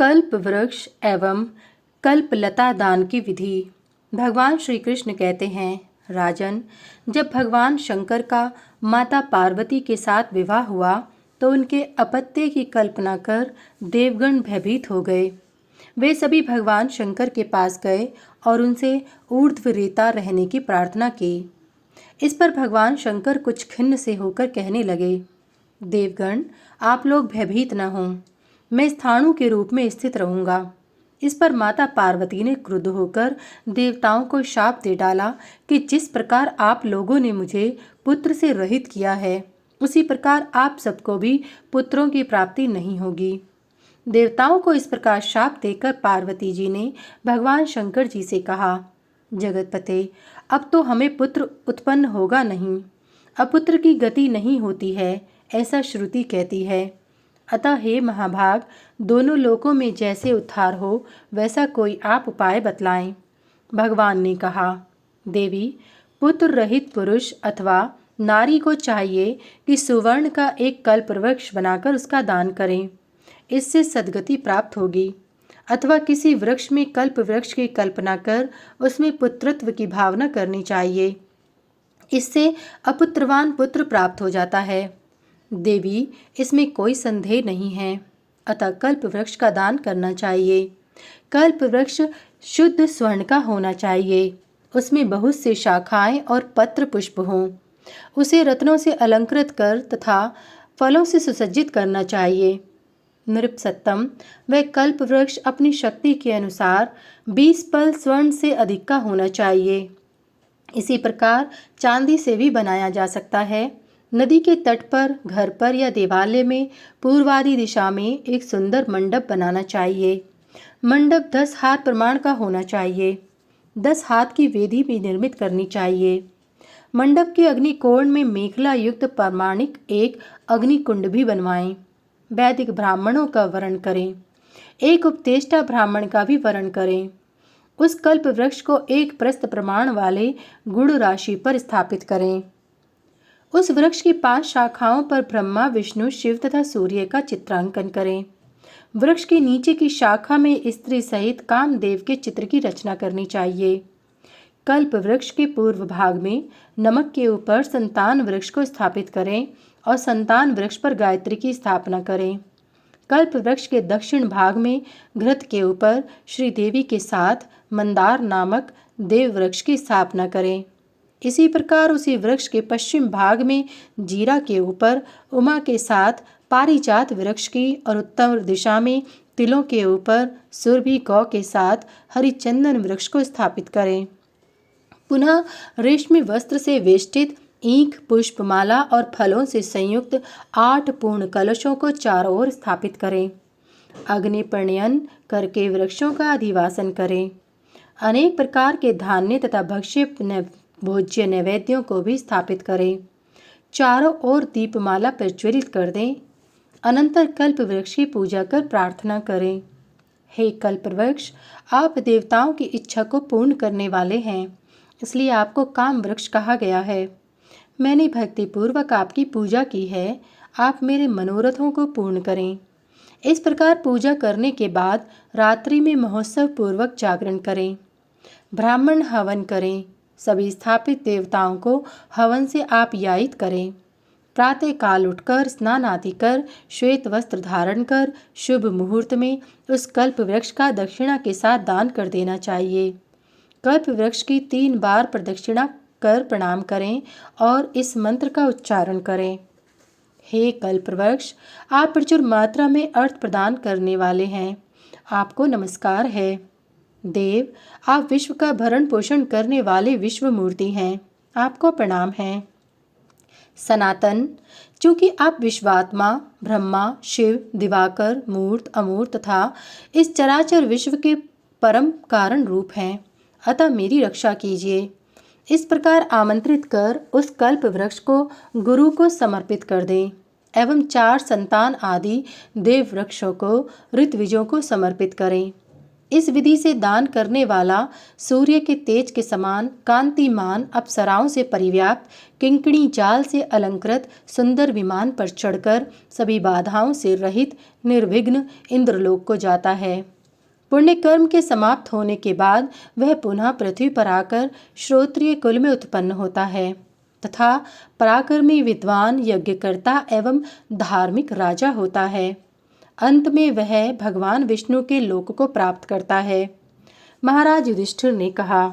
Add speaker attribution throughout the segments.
Speaker 1: कल्प वृक्ष एवं कल्पलता दान की विधि। भगवान श्री कृष्ण कहते हैं, राजन, जब भगवान शंकर का माता पार्वती के साथ विवाह हुआ तो उनके अपत्य की कल्पना कर देवगण भयभीत हो गए। वे सभी भगवान शंकर के पास गए और उनसे ऊर्ध्वरेता रहने की प्रार्थना की। इस पर भगवान शंकर कुछ खिन्न से होकर कहने लगे, देवगण, आप लोग भयभीत न हों, मैं स्थाणु के रूप में स्थित रहूंगा। इस पर माता पार्वती ने क्रुद्ध होकर देवताओं को शाप दे डाला कि जिस प्रकार आप लोगों ने मुझे पुत्र से रहित किया है, उसी प्रकार आप सबको भी पुत्रों की प्राप्ति नहीं होगी। देवताओं को इस प्रकार शाप देकर पार्वती जी ने भगवान शंकर जी से कहा, जगतपते, अब तो हमें पुत्र उत्पन्न होगा नहीं। अपुत्र की गति नहीं होती है, ऐसा श्रुति कहती है। अतः हे महाभाग, दोनों लोकों में जैसे उद्धार हो वैसा कोई आप उपाय बतलाएं। भगवान ने कहा, देवी, पुत्र रहित पुरुष अथवा नारी को चाहिए कि सुवर्ण का एक कल्पवृक्ष बनाकर उसका दान करें, इससे सद्गति प्राप्त होगी। अथवा किसी वृक्ष में कल्पवृक्ष की कल्पना कर उसमें पुत्रत्व की भावना करनी चाहिए, इससे अपुत्रवान पुत्र प्राप्त हो जाता है। देवी, इसमें कोई संदेह नहीं है, अतः कल्प वृक्ष का दान करना चाहिए। कल्प वृक्ष शुद्ध स्वर्ण का होना चाहिए, उसमें बहुत से शाखाएं और पत्र पुष्प हों। उसे रत्नों से अलंकृत कर तथा फलों से सुसज्जित करना चाहिए। नृपसत्तम, वह कल्प वृक्ष अपनी शक्ति के अनुसार 20 पल स्वर्ण से अधिक का होना चाहिए। इसी प्रकार चांदी से भी बनाया जा सकता है। नदी के तट पर, घर पर या देवालय में पूर्वादि दिशा में एक सुंदर मंडप बनाना चाहिए। मंडप 10 हाथ प्रमाण का होना चाहिए। 10 हाथ की वेदी भी निर्मित करनी चाहिए। मंडप के अग्निकोण में मेखला युक्त प्रमाणिक एक अग्निकुंड भी बनवाएं। वैदिक ब्राह्मणों का वर्ण करें। एक उपदेष्टा ब्राह्मण का भी वर्ण करें। उस कल्प वृक्ष को एक प्रस्थ प्रमाण वाले गुण राशि पर स्थापित करें। उस वृक्ष की 5 शाखाओं पर ब्रह्मा, विष्णु, शिव तथा सूर्य का चित्रांकन करें। वृक्ष के नीचे की शाखा में स्त्री सहित कामदेव के चित्र की रचना करनी चाहिए। कल्प वृक्ष के पूर्व भाग में नमक के ऊपर संतान वृक्ष को स्थापित करें और संतान वृक्ष पर गायत्री की स्थापना करें। कल्प वृक्ष के दक्षिण भाग में घृत के ऊपर श्री देवी के साथ मंदार नामक देव वृक्ष की स्थापना करें। इसी प्रकार उसी वृक्ष के पश्चिम भाग में जीरा के ऊपर उमा के साथ पारिजात वृक्ष की और उत्तर दिशा में तिलों के ऊपर सुरभि गौ के साथ हरिचंदन वृक्ष को स्थापित करें। पुनः रेशमी वस्त्र से वेष्टित ईंख, पुष्पमाला और फलों से संयुक्त 8 पूर्ण कलशों को चारों ओर स्थापित करें। अग्नि प्रणयन करके वृक्षों का अधिवासन करें। अनेक प्रकार के धान्य तथा भक्ष्य भोज्य नैवेद्यों को भी स्थापित करें। चारों ओर दीपमाला प्रज्वलित कर दें। अनंतर कल्प वृक्ष की पूजा कर प्रार्थना करें, हे कल्प वृक्ष, आप देवताओं की इच्छा को पूर्ण करने वाले हैं, इसलिए आपको काम वृक्ष कहा गया है। मैंने भक्तिपूर्वक आपकी पूजा की है, आप मेरे मनोरथों को पूर्ण करें। इस प्रकार पूजा करने के बाद रात्रि में महोत्सव पूर्वक जागरण करें। ब्राह्मण हवन करें। सभी स्थापित देवताओं को हवन से आप यायित करें। प्रातः काल उठकर स्नान आदि कर श्वेत वस्त्र धारण कर शुभ मुहूर्त में उस कल्प वृक्ष का दक्षिणा के साथ दान कर देना चाहिए। कल्प वृक्ष की 3 बार प्रदक्षिणा कर प्रणाम करें और इस मंत्र का उच्चारण करें, हे कल्प वृक्ष, आप प्रचुर मात्रा में अर्थ प्रदान करने वाले हैं, आपको नमस्कार है। देव, आप विश्व का भरण पोषण करने वाले विश्व मूर्ति हैं, आपको प्रणाम है। सनातन, चूंकि आप विश्वात्मा, ब्रह्मा, शिव, दिवाकर, मूर्त, अमूर्त तथा इस चराचर विश्व के परम कारण रूप हैं, अतः मेरी रक्षा कीजिए। इस प्रकार आमंत्रित कर उस कल्प वृक्ष को गुरु को समर्पित कर दें एवं 4 संतान आदि देव वृक्षों को ऋत्विजों को समर्पित करें। इस विधि से दान करने वाला सूर्य के तेज के समान कांतिमान अप्सराओं से परिव्याप्त किंकणी जाल से अलंकृत सुंदर विमान पर चढ़कर सभी बाधाओं से रहित निर्विघ्न इंद्रलोक को जाता है। पुण्य कर्म के समाप्त होने के बाद वह पुनः पृथ्वी पर आकर श्रोत्रिय कुल में उत्पन्न होता है तथा पराक्रमी विद्वान यज्ञकर्ता एवं धार्मिक राजा होता है। अंत में वह भगवान विष्णु के लोक को प्राप्त करता है। महाराज युधिष्ठिर ने कहा,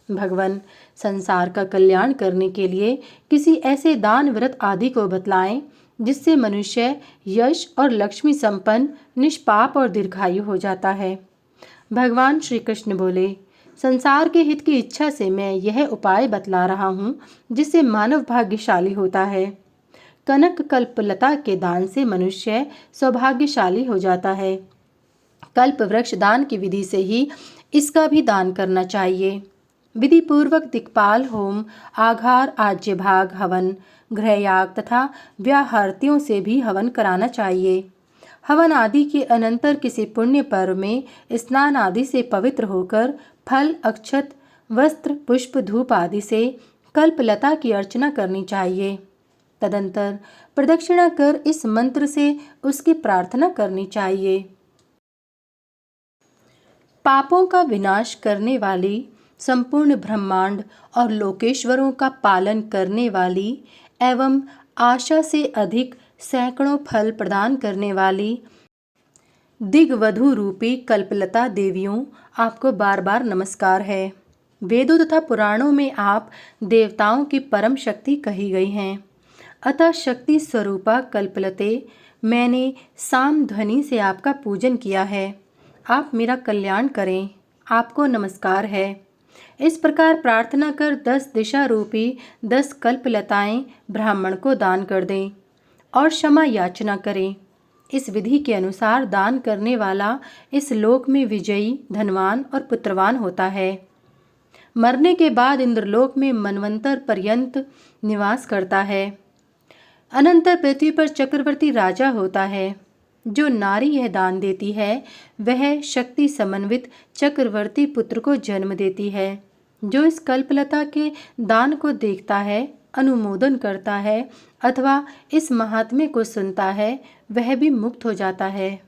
Speaker 1: भगवान, संसार का कल्याण करने के लिए किसी ऐसे दान व्रत आदि को बतलाएं जिससे मनुष्य यश और लक्ष्मी संपन्न निष्पाप और दीर्घायु हो जाता है। भगवान श्री कृष्ण बोले, संसार के हित की इच्छा से मैं यह उपाय बतला रहा हूँ जिससे मानव भाग्यशाली होता है। कनक कल्पलता के दान से मनुष्य सौभाग्यशाली हो जाता है। कल्प वृक्ष दान की विधि से ही इसका भी दान करना चाहिए। विधि पूर्वक दिक्पाल होम, आघार, आज्य भाग, हवन, गृहयाग तथा व्याहृतियों से भी हवन कराना चाहिए। हवन आदि के अनंतर किसी पुण्य पर्व में स्नान आदि से पवित्र होकर फल, अक्षत, वस्त्र, पुष्प, धूप आदि से कल्पलता की अर्चना करनी चाहिए। तदंतर प्रदक्षिणा कर इस मंत्र से उसकी प्रार्थना करनी चाहिए। पापों का विनाश करने वाली, संपूर्ण ब्रह्मांड और लोकेश्वरों का पालन करने वाली एवं आशा से अधिक सैकड़ों फल प्रदान करने वाली दिग्वधु रूपी कल्पलता देवियों, आपको बार बार नमस्कार है। वेदों तथा पुराणों में आप देवताओं की परम शक्ति कही गई हैं। अतः शक्ति स्वरूपा कल्पलते, मैंने साम ध्वनि से आपका पूजन किया है। आप मेरा कल्याण करें, आपको नमस्कार है। इस प्रकार प्रार्थना कर 10 दिशा रूपी 10 कल्पलताएं ब्राह्मण को दान कर दें और क्षमा याचना करें। इस विधि के अनुसार दान करने वाला इस लोक में विजयी, धनवान और पुत्रवान होता है। मरने के बाद इंद्रलोक में मनवंतर पर्यंत निवास करता है। अनंतर पृथ्वी पर चक्रवर्ती राजा होता है। जो नारी यह दान देती है वह शक्ति समन्वित चक्रवर्ती पुत्र को जन्म देती है। जो इस कल्पलता के दान को देखता है, अनुमोदन करता है अथवा इस महात्म्य को सुनता है, वह भी मुक्त हो जाता है।